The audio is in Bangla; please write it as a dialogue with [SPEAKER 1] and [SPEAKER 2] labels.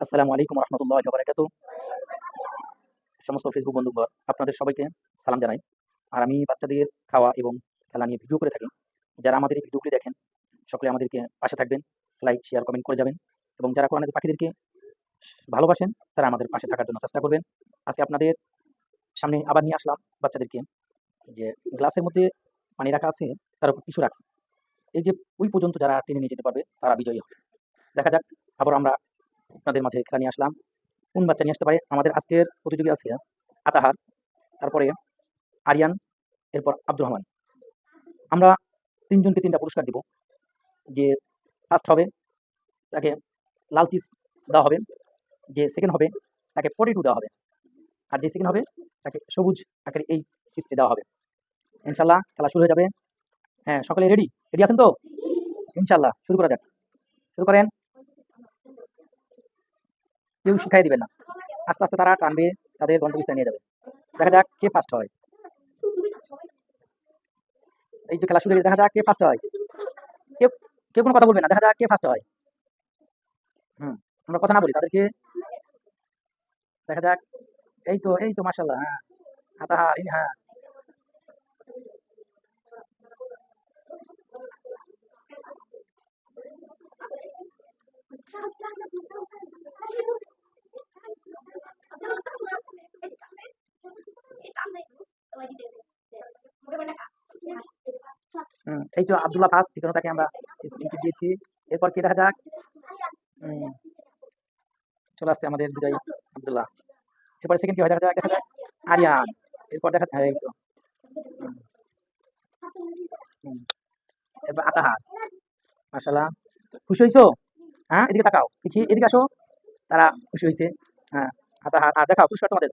[SPEAKER 1] আসসালামু আলাইকুম রহমতুল্লাহি ওয়া বারাকাতুহু। সমস্ত ফেসবুক বন্ধুবর আপনাদের সবাইকে সালাম জানাই। আর আমি বাচ্চাদের খাওয়া এবং খেলা নিয়ে ভিডিও করে থাকি। যারা আমাদের এই ভিডিওগুলি দেখেন সকলে আমাদেরকে পাশে থাকবেন, লাইক, শেয়ার, কমেন্ট করে যাবেন এবং যারা কোরআনের পাখিদেরকে ভালোবাসেন তারা আমাদের পাশে থাকার জন্য চেষ্টা করবেন। আজকে আপনাদের সামনে আবার নিয়ে আসলাম বাচ্চাদেরকে, যে গ্লাসের মধ্যে পানি রাখা আছে, তার উপর টিস্যু রাখছে। এই যে ওই পর্যন্ত যারা টেনে নিয়ে যেতে পারবে তারা বিজয়ী হবে। দেখা যাক, আবার আমরা আপনাদের মাঝে খেলা নিয়ে আসলাম। কোন বাচ্চা নিয়ে আসতে পারে? আমাদের আজকের প্রতিযোগী আছে আতাহার, তারপরে আরিয়ান, এরপর আব্দুর রহমান। আমরা ৩ জনকে ৩টা পুরস্কার দিব। যে ফার্স্ট হবে তাকে লাল চিপস দেওয়া হবে, যে সেকেন্ড হবে তাকে পটেটো দেওয়া হবে, আর যে সেকেন্ড হবে তাকে সবুজ আকারে এই চিপসটি দেওয়া হবে। ইনশাল্লাহ খেলা শুরু হয়ে যাবে। হ্যাঁ, সকলে রেডি? রেডি আছেন তো? ইনশাল্লাহ শুরু করা যাক। শুরু করেন। কেউ শিখাই দিবেন না, আস্তে আস্তে তারা টানবে, তাদের গন্তব্যস্থানে নিয়ে যাবে। দেখা যাক কে ফার্স্ট হয়। এই যে খেলা শুরু হয়ে গেছে, দেখা যাক কে ফার্স্ট হয়। কেউ কেউ কোনো কথা বলবে না, দেখা যাক কে ফার্স্ট হয়। আমরা কথা না বলি তাদেরকে। দেখা যাক। এই তো মাশাআল্লাহ। হ্যাঁ, আতাহার, হ্যাঁ। এই তো আব্দুল্লাহ ফার্স্ট, এই কারণে তাকে আমরা ইনপুট দিয়েছি। এরপর কে দেখা যাক। হুম, চলে আসছে আমাদের বিজয়ী আব্দুল্লাহ। এরপরে সেকেন্ড কি হয় দেখা যাক, দেখা যাক। আরিয়ান। এরপর দেখা, হ্যাঁ, এই তো। হুম, হুম। এরপর আতাহার। মাশাআল্লাহ। খুশি হইছো? হ্যাঁ, এদিকে তাকাও। দেখি, এদিকে আসো। তারা খুশি হয়েছে। হ্যাঁ, আতাহার। আর দেখাও পুরস্কার তোমাদের।